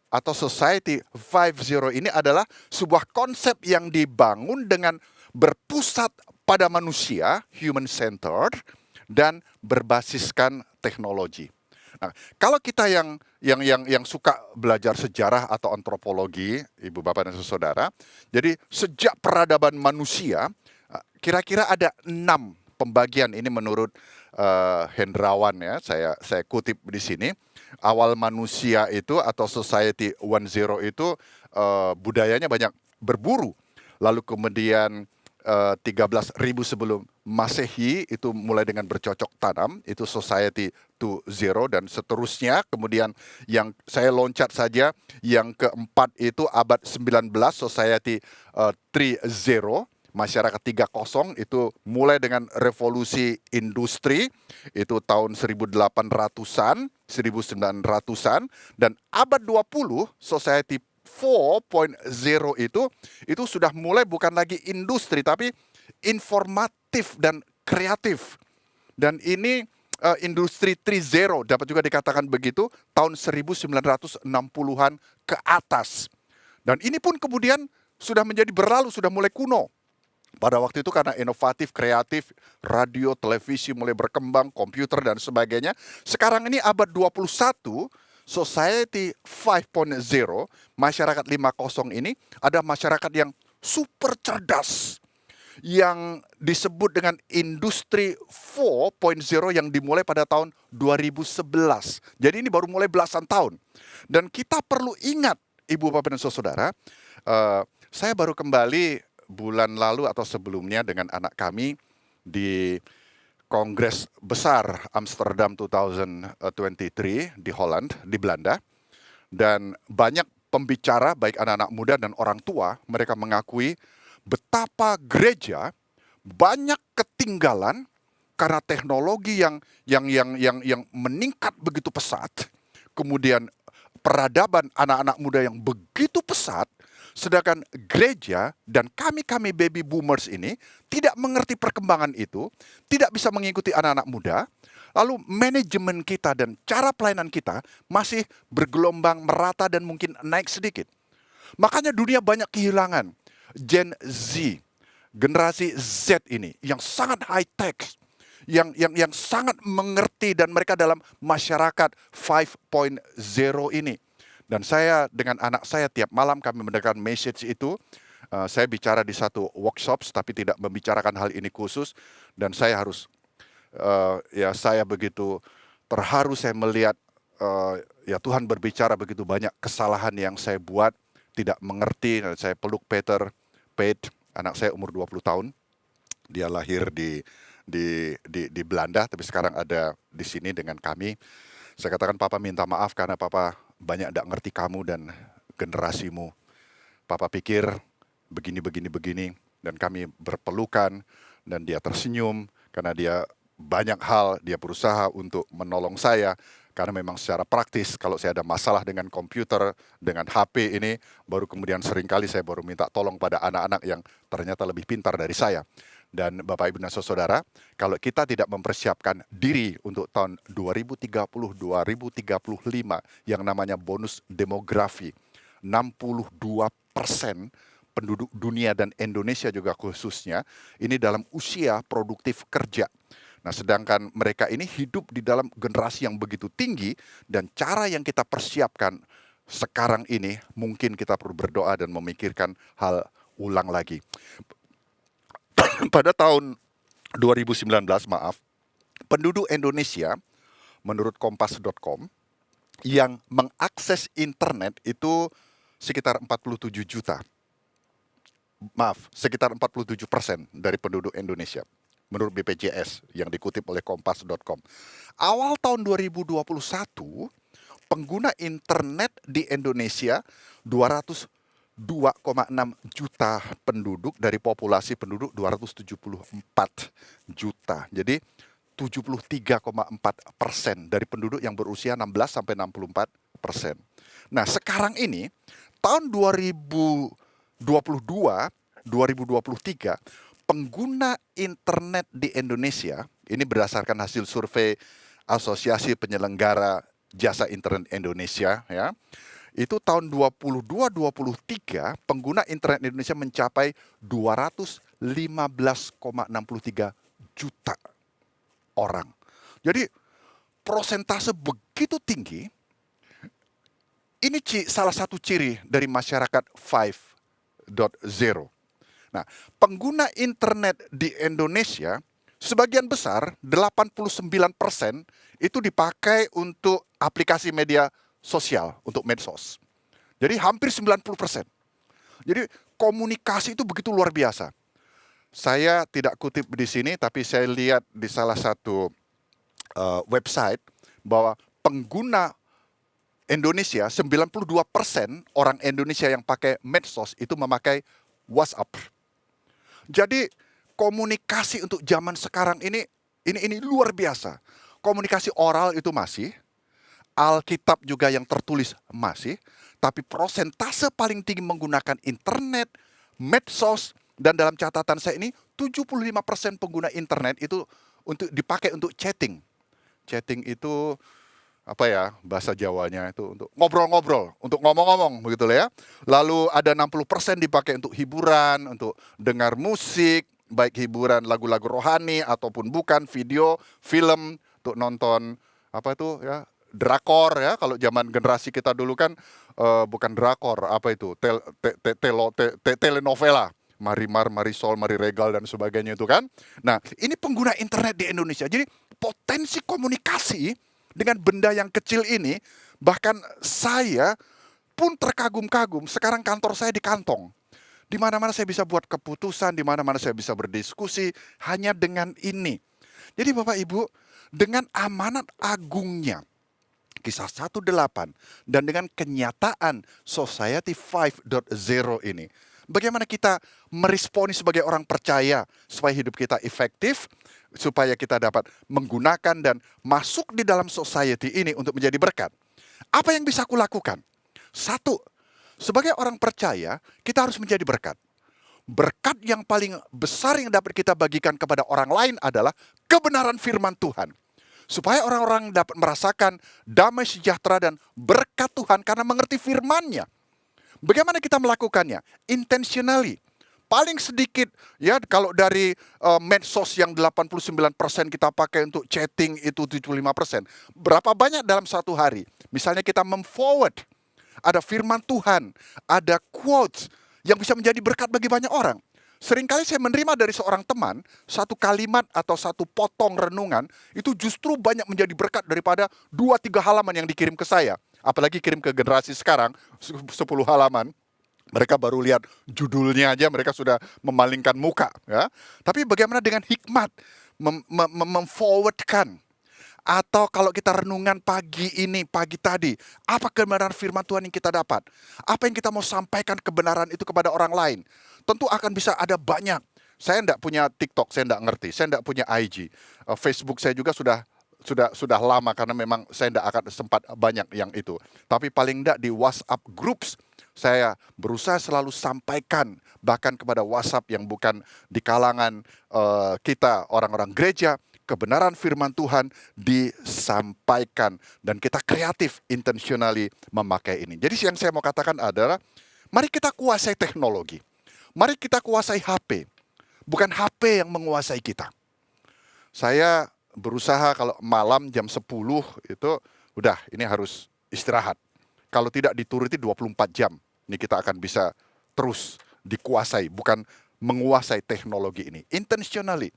atau Society 5.0 ini adalah sebuah konsep yang dibangun dengan berpusat pada manusia, human-centered, dan berbasiskan teknologi. Nah, kalau kita yang suka belajar sejarah atau antropologi, Ibu Bapak dan Saudara, jadi sejak peradaban manusia, kira-kira ada 6 pembagian ini menurut Hendrawan, ya, saya kutip di sini. Awal manusia itu atau Society 1.0 itu budayanya banyak berburu. Lalu kemudian 13.000 sebelum Masehi itu mulai dengan bercocok tanam, itu Society 2.0 dan seterusnya. Kemudian yang saya loncat saja, yang keempat itu abad 19, Society 3.0. Masyarakat 30 itu mulai dengan revolusi industri, itu tahun 1800-an, 1900-an, dan abad 20 Society 4.0 itu sudah mulai bukan lagi industri tapi informatif dan kreatif. Dan ini industri 3.0 dapat juga dikatakan begitu tahun 1960-an ke atas. Dan ini pun kemudian sudah menjadi berlalu, sudah mulai kuno. Pada waktu itu karena inovatif, kreatif, radio, televisi mulai berkembang, komputer dan sebagainya. Sekarang ini abad 21, Society 5.0, masyarakat 50 ini ada masyarakat yang super cerdas, yang disebut dengan industri 4.0 yang dimulai pada tahun 2011. Jadi ini baru mulai belasan tahun. Dan kita perlu ingat, Ibu Bapak dan Saudara, saya baru kembali bulan lalu atau sebelumnya dengan anak kami di Kongres Besar Amsterdam 2023 di Holland, di Belanda. Dan banyak pembicara, baik anak-anak muda dan orang tua, mereka mengakui betapa gereja banyak ketinggalan karena teknologi yang meningkat begitu pesat. Kemudian peradaban anak-anak muda yang begitu pesat, sedangkan gereja dan kami baby boomers ini tidak mengerti perkembangan itu, tidak bisa mengikuti anak-anak muda, lalu manajemen kita dan cara pelayanan kita masih bergelombang merata dan mungkin naik sedikit. Makanya dunia banyak kehilangan Gen Z, generasi Z ini yang sangat high tech, yang sangat mengerti dan mereka dalam masyarakat 5.0 ini. Dan saya dengan anak saya tiap malam kami mendengarkan message itu. Saya bicara di satu workshops tapi tidak membicarakan hal ini khusus. Dan saya harus, saya begitu terharu saya melihat Tuhan berbicara begitu banyak kesalahan yang saya buat, tidak mengerti. Dan saya peluk Pate, anak saya umur 20 tahun. Dia lahir di Belanda tapi sekarang ada di sini dengan kami. Saya katakan, Papa minta maaf karena Papa banyak tidak ngerti kamu dan generasimu. Papa pikir begini. Dan kami berpelukan dan dia tersenyum karena dia banyak hal, dia berusaha untuk menolong saya. Karena memang secara praktis kalau saya ada masalah dengan komputer, dengan HP ini, baru kemudian seringkali saya baru minta tolong pada anak-anak yang ternyata lebih pintar dari saya. Dan Bapak Ibu dan Saudara, kalau kita tidak mempersiapkan diri untuk tahun 2030-2035 yang namanya bonus demografi, 62% penduduk dunia dan Indonesia juga khususnya, ini dalam usia produktif kerja. Nah, sedangkan mereka ini hidup di dalam generasi yang begitu tinggi, dan cara yang kita persiapkan sekarang ini mungkin kita perlu berdoa dan memikirkan hal ulang lagi. Pada tahun 2019, penduduk Indonesia menurut kompas.com yang mengakses internet itu sekitar 47 juta. Sekitar 47% dari penduduk Indonesia. Menurut BPJS yang dikutip oleh kompas.com. Awal tahun 2021, pengguna internet di Indonesia 202,6 juta penduduk dari populasi penduduk 274 juta. Jadi 73,4% dari penduduk yang berusia 16 sampai 64%. Nah, sekarang ini tahun 2022-2023 pengguna internet di Indonesia, ini berdasarkan hasil survei Asosiasi Penyelenggara Jasa Internet Indonesia, ya, itu tahun 2022-2023 pengguna internet di Indonesia mencapai 215,63 juta orang. Jadi prosentase begitu tinggi, ini salah satu ciri dari masyarakat 5.0. Nah, pengguna internet di Indonesia sebagian besar 89% itu dipakai untuk aplikasi media sosial, untuk medsos. Jadi hampir 90%. Jadi komunikasi itu begitu luar biasa. Saya tidak kutip di sini, tapi saya lihat di salah satu website bahwa pengguna Indonesia, 92% orang Indonesia yang pakai medsos itu memakai WhatsApp. Jadi komunikasi untuk zaman sekarang ini luar biasa. Komunikasi oral itu masih, Alkitab juga yang tertulis masih, tapi prosentase paling tinggi menggunakan internet, medsos, dan dalam catatan saya ini 75% pengguna internet itu dipakai untuk chatting. Chatting itu apa ya bahasa Jawanya itu untuk ngobrol-ngobrol, untuk ngomong-ngomong begitu ya. Lalu ada 60% dipakai untuk hiburan, untuk dengar musik, baik hiburan lagu-lagu rohani ataupun bukan, video, film, untuk nonton apa itu ya, drakor ya. Kalau zaman generasi kita dulu kan bukan drakor, apa itu? Telenovela. Marimar, Marisol, Mariregal dan sebagainya itu kan. Nah, ini pengguna internet di Indonesia. Jadi potensi komunikasi dengan benda yang kecil ini, bahkan saya pun terkagum-kagum. Sekarang kantor saya di kantong. Di mana-mana saya bisa buat keputusan, di mana-mana saya bisa berdiskusi hanya dengan ini. Jadi Bapak Ibu, dengan amanat agungnya Kisah 1:8 dan dengan kenyataan Society 5.0 ini, bagaimana kita meresponi sebagai orang percaya supaya hidup kita efektif, supaya kita dapat menggunakan dan masuk di dalam society ini untuk menjadi berkat. Apa yang bisa aku lakukan? Satu, sebagai orang percaya, kita harus menjadi berkat. Berkat yang paling besar yang dapat kita bagikan kepada orang lain adalah kebenaran firman Tuhan. Supaya orang-orang dapat merasakan damai sejahtera dan berkat Tuhan karena mengerti firman-Nya. Bagaimana kita melakukannya? Intentionally. Paling sedikit, ya kalau dari medsos yang 89% kita pakai untuk chatting itu 75%. Berapa banyak dalam satu hari? Misalnya kita memforward, ada firman Tuhan, ada quotes yang bisa menjadi berkat bagi banyak orang. Seringkali saya menerima dari seorang teman, satu kalimat atau satu potong renungan, itu justru banyak menjadi berkat daripada 2-3 halaman yang dikirim ke saya. Apalagi kirim ke generasi sekarang, 10 halaman. Mereka baru lihat judulnya aja, mereka sudah memalingkan muka. Ya. Tapi bagaimana dengan hikmat, memforwardkan. Atau kalau kita renungan pagi tadi, apa kebenaran firman Tuhan yang kita dapat? Apa yang kita mau sampaikan kebenaran itu kepada orang lain? Tentu akan bisa ada banyak. Saya enggak punya TikTok, saya enggak ngerti. Saya enggak punya IG. Facebook saya juga sudah sudah lama karena memang saya tidak akan sempat banyak yang itu. Tapi paling tidak di WhatsApp groups saya berusaha selalu sampaikan bahkan kepada WhatsApp yang bukan di kalangan kita orang-orang gereja, kebenaran firman Tuhan disampaikan dan kita kreatif intentionally memakai ini. Jadi yang saya mau katakan adalah mari kita kuasai teknologi. Mari kita kuasai HP. Bukan HP yang menguasai kita. Saya berusaha kalau malam jam 10 itu udah ini harus istirahat. Kalau tidak dituruti 24 jam, ini kita akan bisa terus dikuasai, bukan menguasai teknologi ini. Intentionally.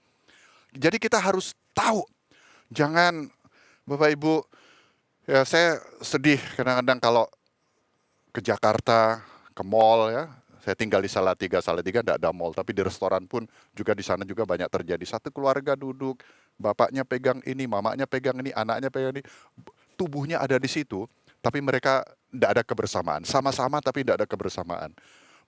Jadi kita harus tahu, jangan Bapak Ibu, ya saya sedih kadang-kadang kalau ke Jakarta, ke mall ya. Saya tinggal di Salatiga tidak ada mall, tapi di restoran pun juga di sana juga banyak terjadi. Satu keluarga duduk, bapaknya pegang ini, mamanya pegang ini, anaknya pegang ini, tubuhnya ada di situ, tapi mereka tidak ada kebersamaan. Sama-sama tapi tidak ada kebersamaan.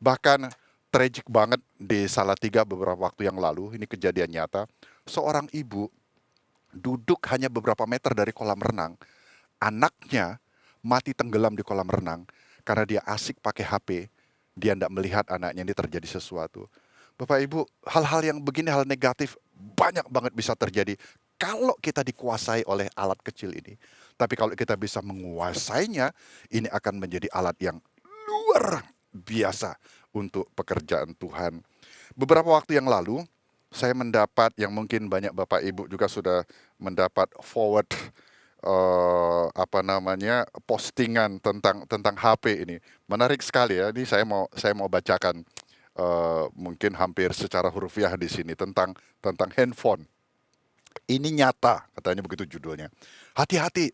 Bahkan tragic banget di Salatiga beberapa waktu yang lalu, ini kejadian nyata, seorang ibu duduk hanya beberapa meter dari kolam renang, anaknya mati tenggelam di kolam renang karena dia asik pakai HP. Dia tidak melihat anaknya ini terjadi sesuatu. Bapak Ibu, hal-hal yang begini, hal negatif banyak banget bisa terjadi kalau kita dikuasai oleh alat kecil ini. Tapi kalau kita bisa menguasainya, ini akan menjadi alat yang luar biasa untuk pekerjaan Tuhan. Beberapa waktu yang lalu, saya mendapat yang mungkin banyak Bapak Ibu juga sudah mendapat forward postingan tentang HP ini. Menarik sekali ya. Ini saya mau bacakan mungkin hampir secara hurufiah di sini tentang handphone. Ini nyata, katanya begitu judulnya. Hati-hati.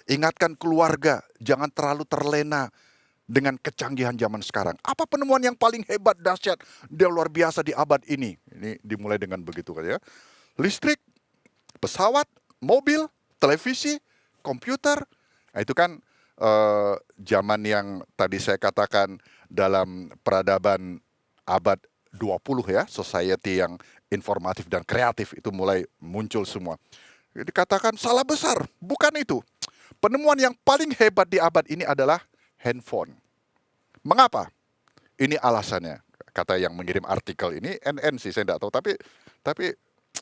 Ingatkan keluarga, jangan terlalu terlena dengan kecanggihan zaman sekarang. Apa penemuan yang paling hebat, dahsyat, dan luar biasa di abad ini? Ini dimulai dengan begitu kan ya. Listrik, pesawat, mobil, televisi, komputer, nah itu kan zaman yang tadi saya katakan dalam peradaban abad 20 ya, society yang informatif dan kreatif itu mulai muncul semua. Dikatakan salah besar, bukan itu. Penemuan yang paling hebat di abad ini adalah handphone. Mengapa? Ini alasannya. Kata yang mengirim artikel ini, NN sih saya tidak tahu, tapi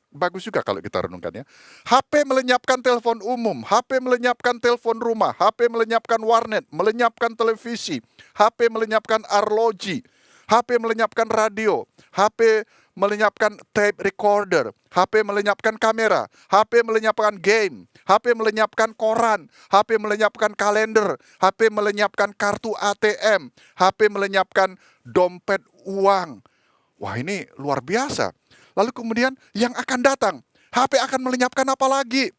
bagus juga kalau kita renungkan ya. HP melenyapkan telepon umum, HP melenyapkan telepon rumah, HP melenyapkan warnet, melenyapkan televisi, HP melenyapkan arloji, HP melenyapkan radio, HP melenyapkan tape recorder, HP melenyapkan kamera, HP melenyapkan game, HP melenyapkan koran, HP melenyapkan kalender, HP melenyapkan kartu ATM, HP melenyapkan dompet uang. Wah, ini luar biasa. Lalu kemudian yang akan datang, HP akan melenyapkan apa lagi?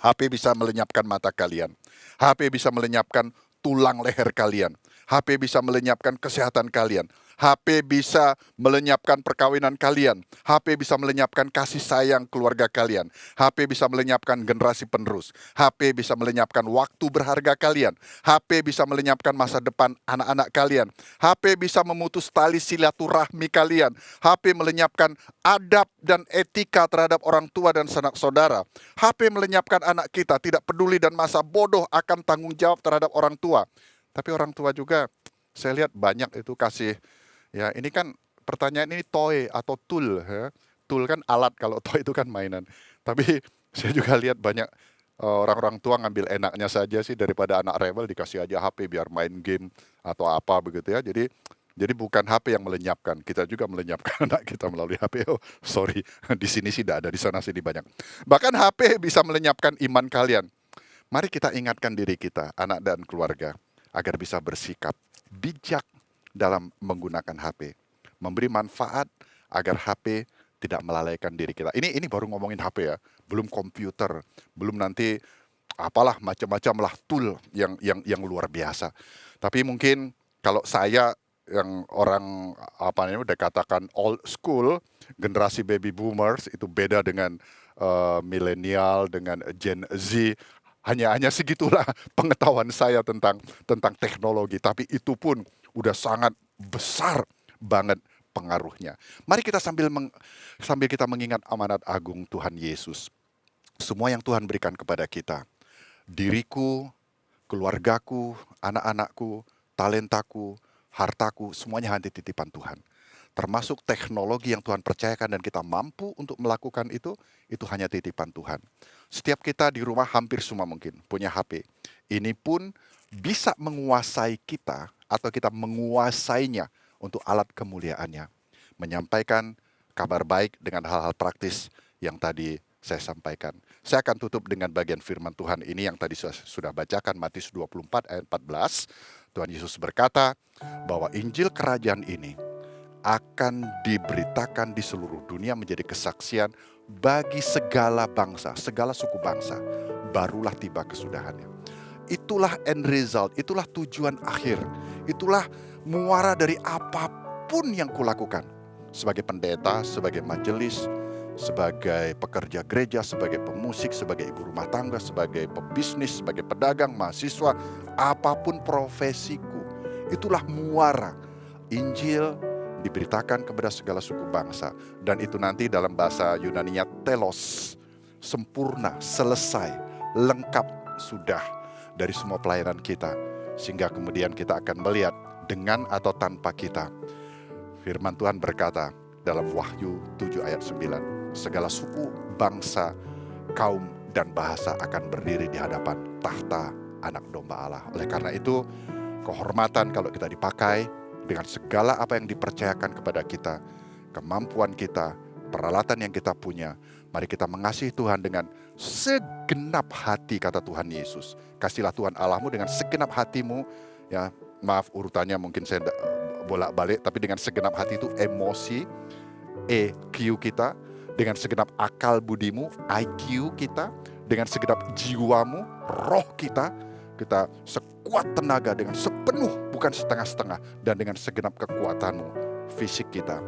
HP bisa melenyapkan mata kalian. HP bisa melenyapkan tulang leher kalian. HP bisa melenyapkan kesehatan kalian. HP bisa melenyapkan perkawinan kalian. HP bisa melenyapkan kasih sayang keluarga kalian. HP bisa melenyapkan generasi penerus. HP bisa melenyapkan waktu berharga kalian. HP bisa melenyapkan masa depan anak-anak kalian. HP bisa memutus tali silaturahmi kalian. HP melenyapkan adab dan etika terhadap orang tua dan sanak saudara. HP melenyapkan anak kita tidak peduli dan masa bodoh akan tanggung jawab terhadap orang tua. Tapi orang tua juga saya lihat banyak itu kasih, ya ini kan pertanyaan ini toy atau tool ya. Tool kan alat, kalau toy itu kan mainan. Tapi saya juga lihat banyak orang-orang tua ngambil enaknya saja sih, daripada anak rebel dikasih aja HP biar main game atau apa begitu ya. Jadi bukan HP yang melenyapkan, kita juga melenyapkan anak kita melalui HP. Oh, sorry, di sini sih tidak ada, di sana sih banyak. Bahkan HP bisa melenyapkan iman kalian. Mari kita ingatkan diri kita, anak dan keluarga, agar bisa bersikap bijak dalam menggunakan HP. Memberi manfaat agar HP tidak melalaikan diri kita. Ini baru ngomongin HP ya, belum komputer, belum nanti apalah macam-macam lah tool yang luar biasa. Tapi mungkin kalau saya yang orang udah katakan old school, generasi baby boomers itu beda dengan milenial, dengan Gen Z. Hanya segitulah pengetahuan saya tentang teknologi, tapi itu pun udah sangat besar banget pengaruhnya. Mari kita sambil kita mengingat amanat agung Tuhan Yesus. semua yang Tuhan berikan kepada kita, diriku, keluargaku, anak-anakku, talentaku, hartaku, semuanya hanya titipan Tuhan. Termasuk teknologi yang Tuhan percayakan dan kita mampu untuk melakukan itu hanya titipan Tuhan. Setiap kita di rumah hampir semua mungkin punya HP. Ini pun bisa menguasai kita atau kita menguasainya untuk alat kemuliaannya. Menyampaikan kabar baik dengan hal-hal praktis yang tadi saya sampaikan. Saya akan tutup dengan bagian firman Tuhan ini yang tadi sudah bacakan, Matius 24 ayat 14. Tuhan Yesus berkata bahwa Injil kerajaan ini akan diberitakan di seluruh dunia menjadi kesaksian bagi segala bangsa, segala suku bangsa. Barulah tiba kesudahannya. Itulah end result, itulah tujuan akhir. Itulah muara dari apapun yang kulakukan. Sebagai pendeta, sebagai majelis, sebagai pekerja gereja, sebagai pemusik, sebagai ibu rumah tangga, sebagai pebisnis, sebagai pedagang, mahasiswa, apapun profesiku. Itulah muara. Injil diberitakan kepada segala suku bangsa. Dan itu nanti dalam bahasa Yunaninya telos, sempurna, selesai, lengkap sudah dari semua pelayanan kita. Sehingga kemudian kita akan melihat dengan atau tanpa kita. Firman Tuhan berkata dalam Wahyu 7 ayat 9, segala suku, bangsa, kaum, dan bahasa akan berdiri di hadapan tahta Anak Domba Allah. Oleh karena itu, kehormatan kalau kita dipakai dengan segala apa yang dipercayakan kepada kita, kemampuan kita, peralatan yang kita punya. Mari kita mengasihi Tuhan dengan segenap hati, kata Tuhan Yesus. Kasihlah Tuhan Allahmu dengan segenap hatimu. Ya, maaf urutannya mungkin saya bolak-balik, tapi dengan segenap hati itu emosi, EQ kita, dengan segenap akal budimu, IQ kita, dengan segenap jiwamu, roh kita sekuat tenaga dengan sepenuh, bukan setengah-setengah, dan dengan segenap kekuatanmu, fisik kita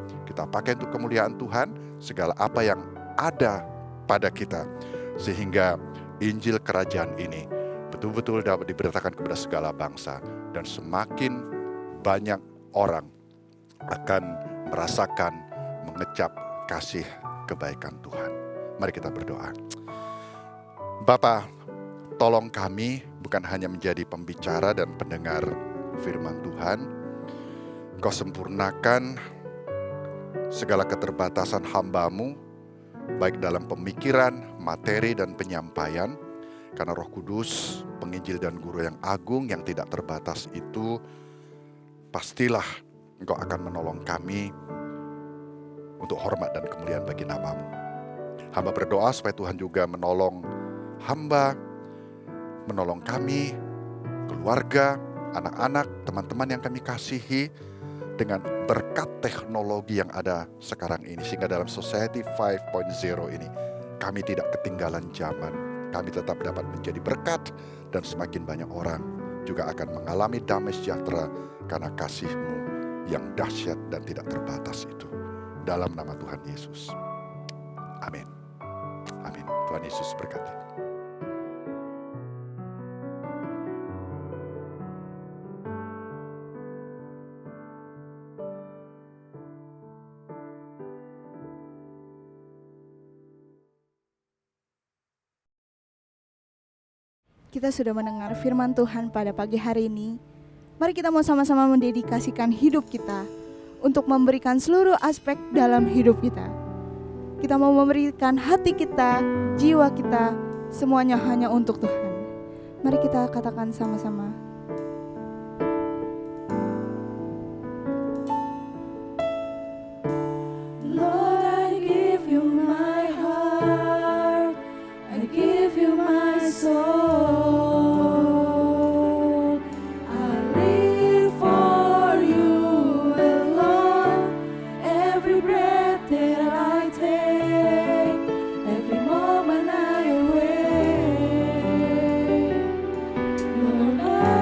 pakai untuk kemuliaan Tuhan, segala apa yang ada pada kita, sehingga Injil kerajaan ini betul-betul dapat diberitakan kepada segala bangsa, dan semakin banyak orang akan merasakan, mengecap kasih kebaikan Tuhan. Mari kita berdoa. Bapa, tolong kami bukan hanya menjadi pembicara dan pendengar firman Tuhan. Kau sempurnakan segala keterbatasan hamba-Mu, baik dalam pemikiran, materi, dan penyampaian. Karena Roh Kudus, penginjil dan guru yang agung yang tidak terbatas itu, pastilah Engkau akan menolong kami untuk hormat dan kemuliaan bagi nama-Mu. Hamba berdoa supaya Tuhan juga menolong hamba, menolong kami, keluarga, anak-anak, teman-teman yang kami kasihi, dengan berkat teknologi yang ada sekarang ini. Sehingga dalam Society 5.0 ini, kami tidak ketinggalan zaman. Kami tetap dapat menjadi berkat, dan semakin banyak orang juga akan mengalami damai sejahtera karena kasih-Mu yang dahsyat dan tidak terbatas itu. Dalam nama Tuhan Yesus. Amin. Amin. Tuhan Yesus berkati. Kita sudah mendengar firman Tuhan pada pagi hari ini. Mari kita mau sama-sama mendedikasikan hidup kita untuk memberikan seluruh aspek dalam hidup kita. Kita mau memberikan hati kita, jiwa kita, semuanya hanya untuk Tuhan. Mari kita katakan sama-sama. Lord, I give you my heart, I give you my soul. I live for you alone. Every breath that I take, every moment I awake. Lord, I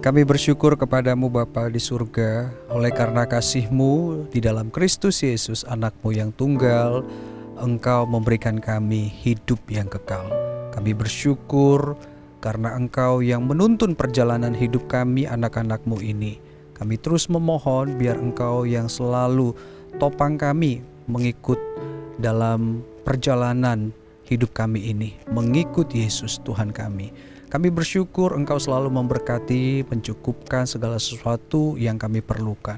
Kami bersyukur kepadamu Bapa di surga, oleh karena kasih-Mu di dalam Kristus Yesus anak-Mu yang tunggal, Engkau memberikan kami hidup yang kekal. Kami bersyukur karena Engkau yang menuntun perjalanan hidup kami anak-anak-Mu ini. Kami terus memohon biar Engkau yang selalu topang kami mengikut dalam perjalanan hidup kami ini, mengikut Yesus Tuhan kami. Kami bersyukur Engkau selalu memberkati, mencukupkan segala sesuatu yang kami perlukan.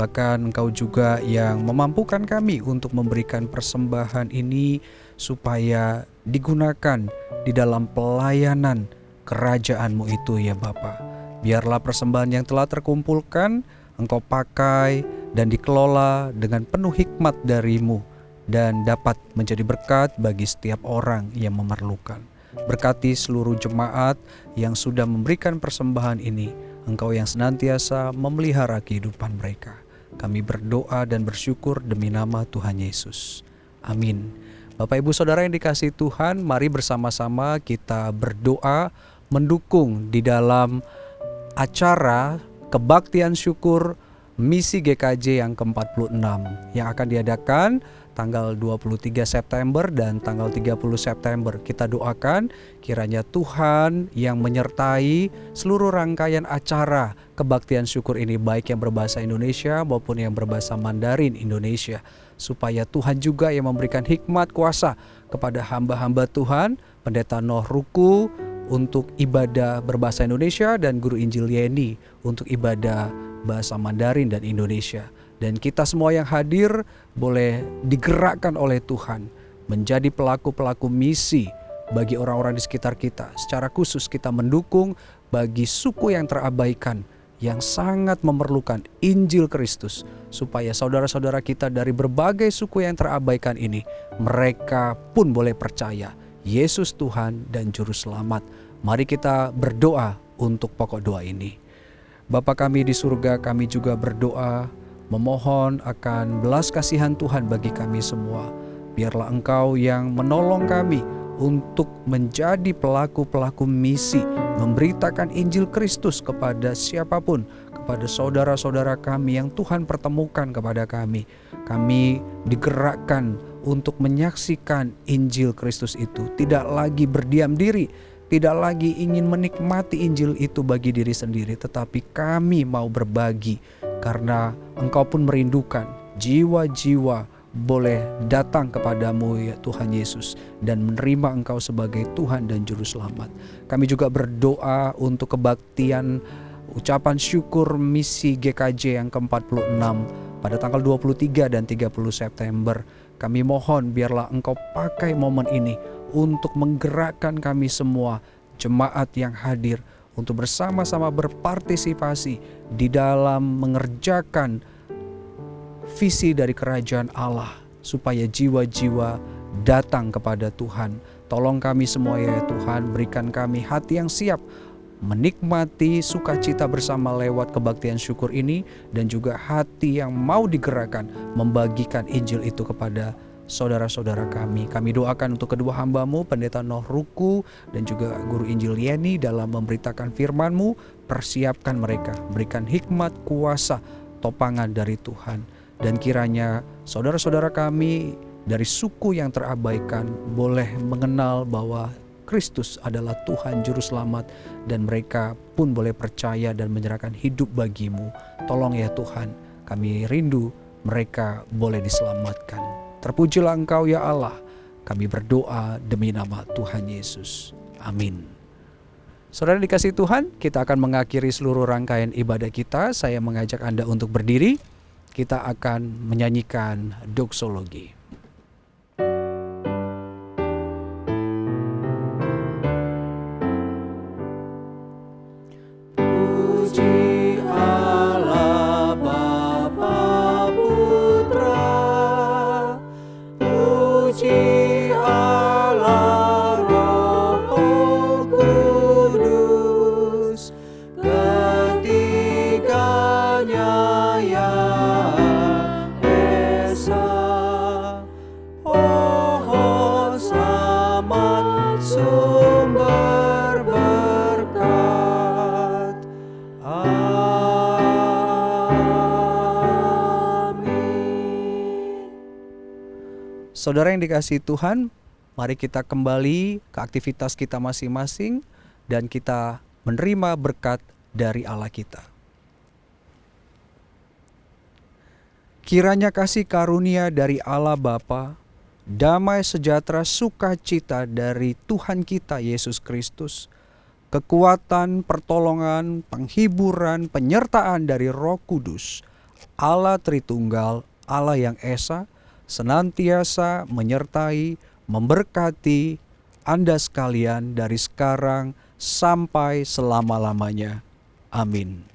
Bahkan Engkau juga yang memampukan kami untuk memberikan persembahan ini supaya digunakan di dalam pelayanan kerajaan-Mu itu ya Bapa. Biarlah persembahan yang telah terkumpulkan Engkau pakai dan dikelola dengan penuh hikmat dari-Mu dan dapat menjadi berkat bagi setiap orang yang memerlukan. Berkati seluruh jemaat yang sudah memberikan persembahan ini. Engkau yang senantiasa memelihara kehidupan mereka. Kami berdoa dan bersyukur demi nama Tuhan Yesus. Amin. Bapak Ibu Saudara yang dikasihi Tuhan, mari bersama-sama kita berdoa mendukung di dalam acara kebaktian syukur misi GKJ yang ke-46 yang akan diadakan tanggal 23 September dan tanggal 30 September. Kita doakan kiranya Tuhan yang menyertai seluruh rangkaian acara kebaktian syukur ini, baik yang berbahasa Indonesia maupun yang berbahasa Mandarin Indonesia, supaya Tuhan juga yang memberikan hikmat kuasa kepada hamba-hamba Tuhan, Pendeta Noh Ruku untuk ibadah berbahasa Indonesia dan Guru Injil Yeni untuk ibadah bahasa Mandarin dan Indonesia. Dan kita semua yang hadir boleh digerakkan oleh Tuhan menjadi pelaku-pelaku misi bagi orang-orang di sekitar kita. Secara khusus kita mendukung bagi suku yang terabaikan, yang sangat memerlukan Injil Kristus, supaya saudara-saudara kita dari berbagai suku yang terabaikan ini, mereka pun boleh percaya Yesus Tuhan dan Juru Selamat. Mari kita berdoa untuk pokok doa ini. Bapa kami di surga, kami juga berdoa memohon akan belas kasihan Tuhan bagi kami semua. Biarlah Engkau yang menolong kami untuk menjadi pelaku-pelaku misi, memberitakan Injil Kristus kepada siapapun, kepada saudara-saudara kami yang Tuhan pertemukan kepada kami. Kami digerakkan untuk menyaksikan Injil Kristus itu, tidak lagi berdiam diri, tidak lagi ingin menikmati Injil itu bagi diri sendiri, tetapi kami mau berbagi karena Engkau pun merindukan jiwa-jiwa boleh datang kepadamu ya Tuhan Yesus dan menerima Engkau sebagai Tuhan dan Juru Selamat. Kami juga berdoa untuk kebaktian ucapan syukur misi GKJ yang ke-46 pada tanggal 23 dan 30 September. Kami mohon biarlah Engkau pakai momen ini untuk menggerakkan kami semua jemaat yang hadir untuk bersama-sama berpartisipasi di dalam mengerjakan visi dari kerajaan Allah supaya jiwa-jiwa datang kepada Tuhan. Tolong kami semua ya Tuhan, berikan kami hati yang siap menikmati sukacita bersama lewat kebaktian syukur ini, dan juga hati yang mau digerakkan membagikan Injil itu kepada saudara-saudara kami. Kami doakan untuk kedua hamba-Mu, Pendeta Noh Ruku dan juga Guru Injil Yeni dalam memberitakan firman-Mu. Persiapkan mereka, berikan hikmat, kuasa, topangan dari Tuhan. Dan kiranya saudara-saudara kami dari suku yang terabaikan boleh mengenal bahwa Kristus adalah Tuhan Juru Selamat, dan mereka pun boleh percaya dan menyerahkan hidup bagi-Mu. Tolong ya Tuhan, kami rindu mereka boleh diselamatkan. Terpujilah Engkau ya Allah. Kami berdoa demi nama Tuhan Yesus. Amin. Saudara dikasihi Tuhan, kita akan mengakhiri seluruh rangkaian ibadah kita. Saya mengajak Anda untuk berdiri. Kita akan menyanyikan doksologi. Puji Allah Bapa Putra, puji Allah Roh Kudus, ketiganya yang esa. Saudara yang dikasihi Tuhan, mari kita kembali ke aktivitas kita masing-masing dan kita menerima berkat dari Allah kita. Kiranya kasih karunia dari Allah Bapa, damai sejahtera sukacita dari Tuhan kita Yesus Kristus, kekuatan, pertolongan, penghiburan, penyertaan dari Roh Kudus, Allah Tritunggal, Allah yang Esa, senantiasa menyertai, memberkati Anda sekalian dari sekarang sampai selama-lamanya. Amin.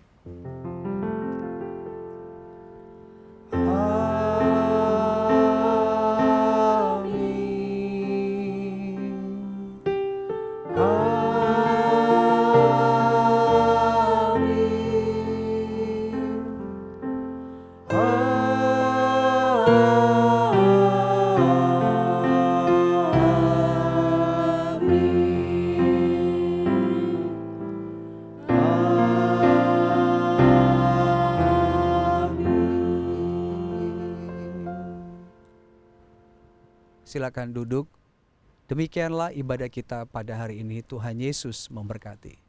Silakan duduk. Demikianlah ibadah kita pada hari ini. Tuhan Yesus memberkati.